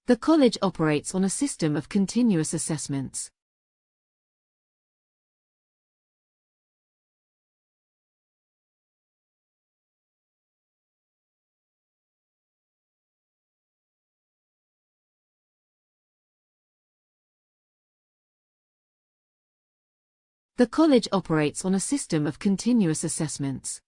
The college operates on a system of continuous assessments. The college operates on a system of continuous assessments.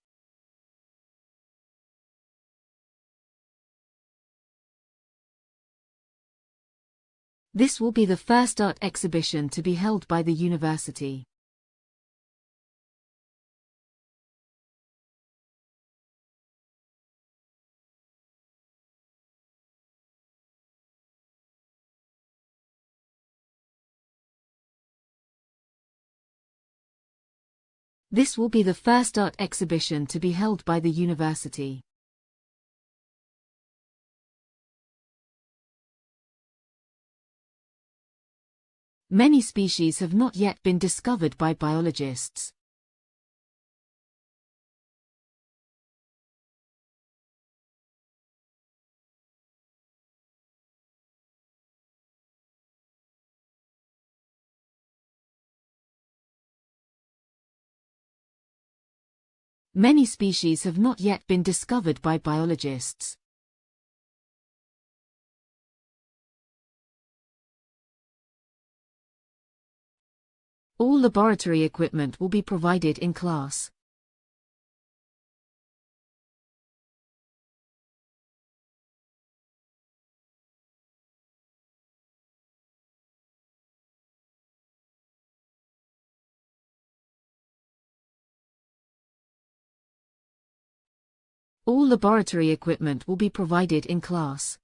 This will be the first art exhibition to be held by the university. This will be the first art exhibition to be held by the university. Many species have not yet been discovered by biologists. Many species have not yet been discovered by biologists. All laboratory equipment will be provided in class. All laboratory equipment will be provided in class.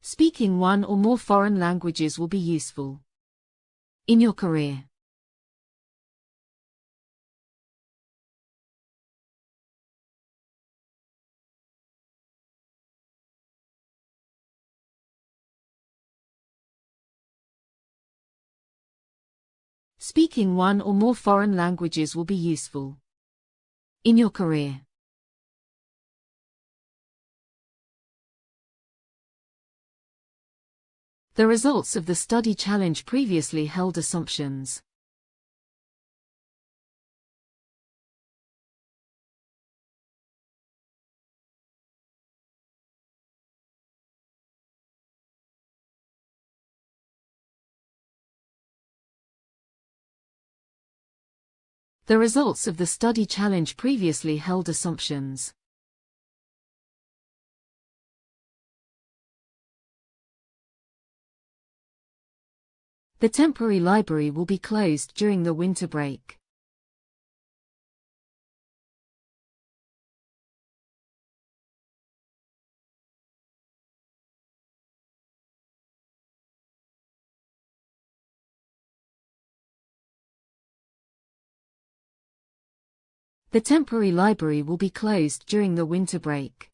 Speaking one or more foreign languages will be useful in your career. Speaking one or more foreign languages will be useful in your career. The results of the study challenge previously held assumptions. The results of the study challenge previously held assumptions. The temporary library will be closed during the winter break. The temporary library will be closed during the winter break.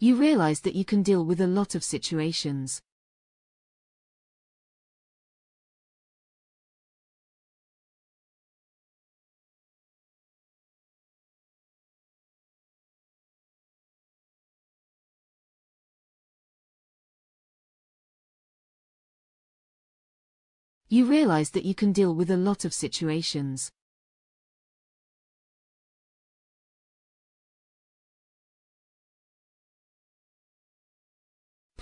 You realize that you can deal with a lot of situations. You realize that you can deal with a lot of situations.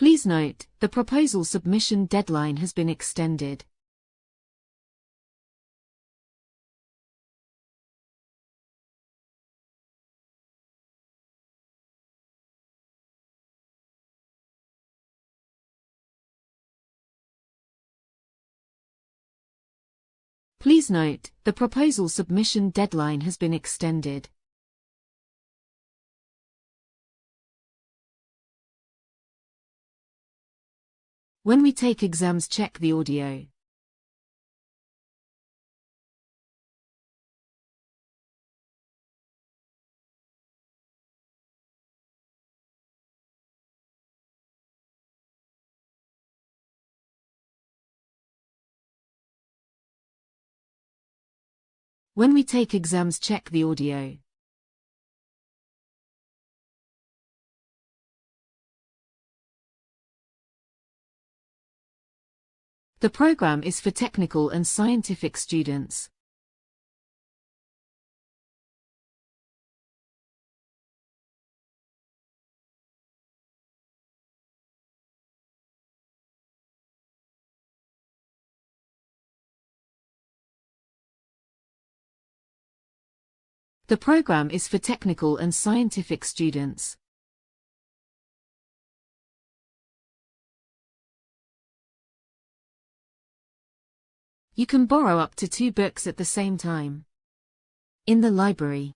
Please note, the proposal submission deadline has been extended. Please note, the proposal submission deadline has been extended. When we take exams, check the audio. When we take exams, check the audio. The program is for technical and scientific students. The program is for technical and scientific students. You can borrow up to 2 books at the same time. In the library.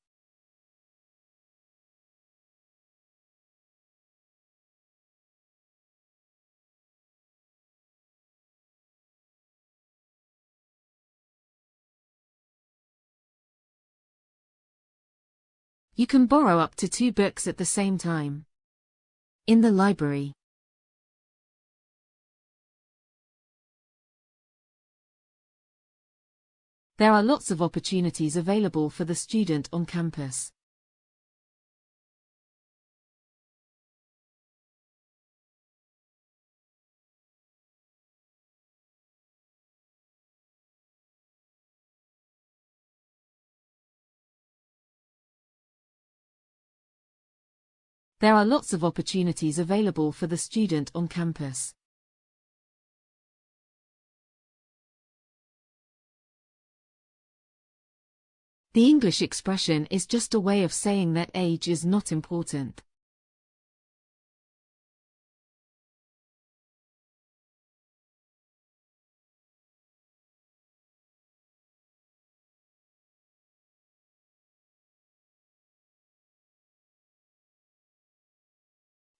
You can borrow up to 2 books at the same time. In the library. There are lots of opportunities available for the student on campus. There are lots of opportunities available for the student on campus. The English expression is just a way of saying that age is not important.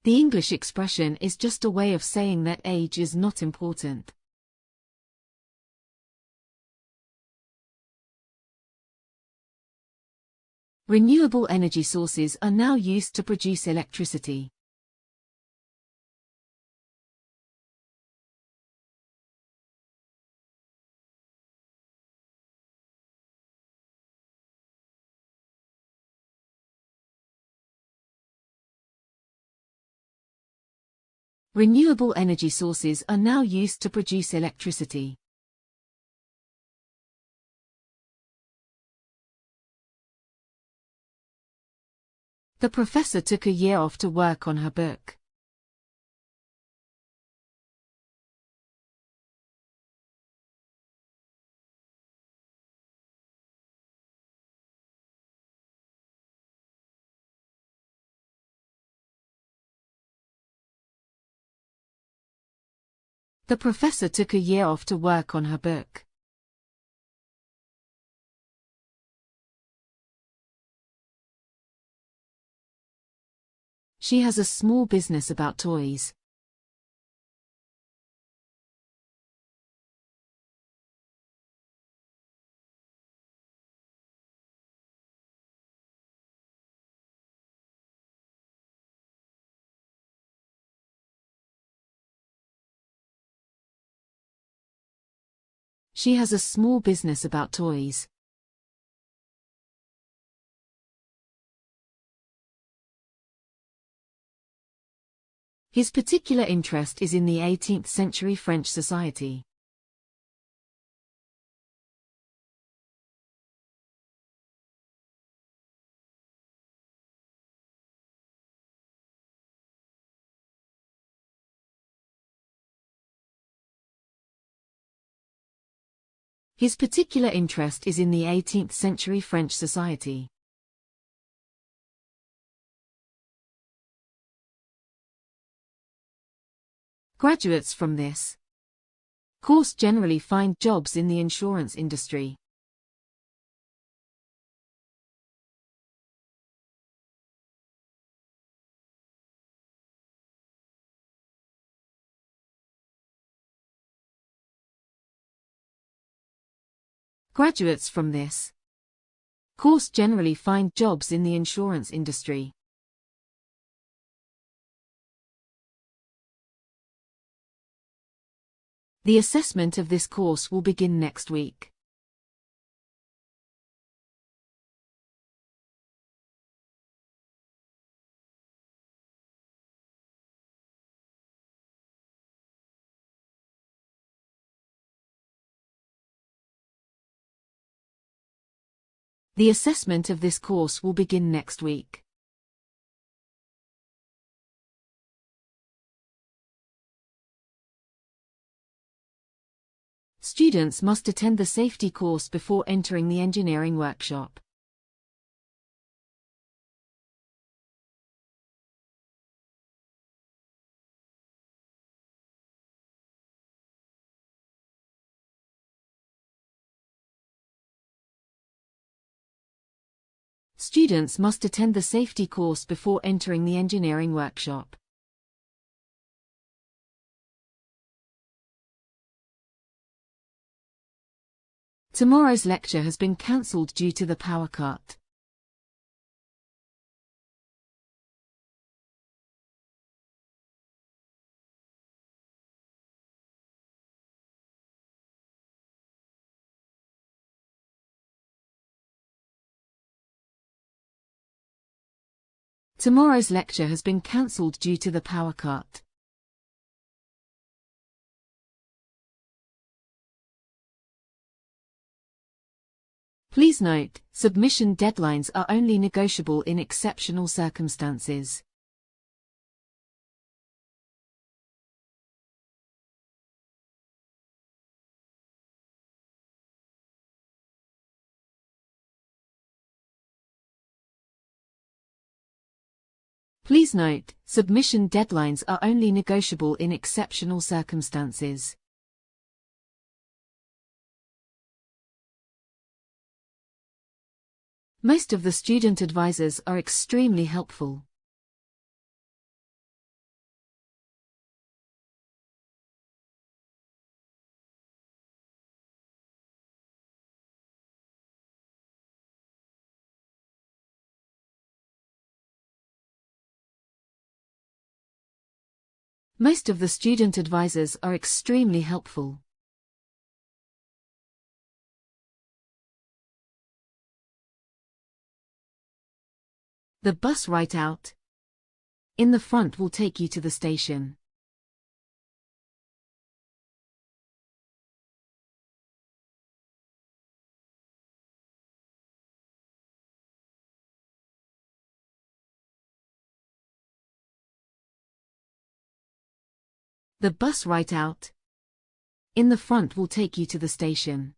The English expression is just a way of saying that age is not important. Renewable energy sources are now used to produce electricity. Renewable energy sources are now used to produce electricity. The professor took a year off to work on her book. The professor took a year off to work on her book. She has a small business about toys. She has a small business about toys. His particular interest is in the 18th century French society. His particular interest is in the 18th century French society. Graduates from this course generally find jobs in the insurance industry. Graduates from this course generally find jobs in the insurance industry. The assessment of this course will begin next week. The assessment of this course will begin next week. Students must attend the safety course before entering the engineering workshop. Students must attend the safety course before entering the engineering workshop. Tomorrow's lecture has been cancelled due to the power cut. Tomorrow's lecture has been cancelled due to the power cut. Please note, submission deadlines are only negotiable in exceptional circumstances. Please note, submission deadlines are only negotiable in exceptional circumstances. Most of the student advisors are extremely helpful. Most of the student advisors are extremely helpful. The bus right out in the front will take you to the station. The bus right out in the front will take you to the station.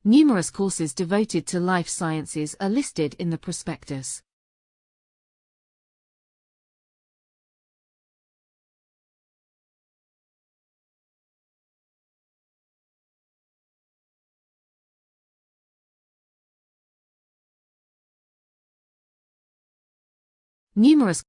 Numerous courses devoted to life sciences are listed in the prospectus. Numerous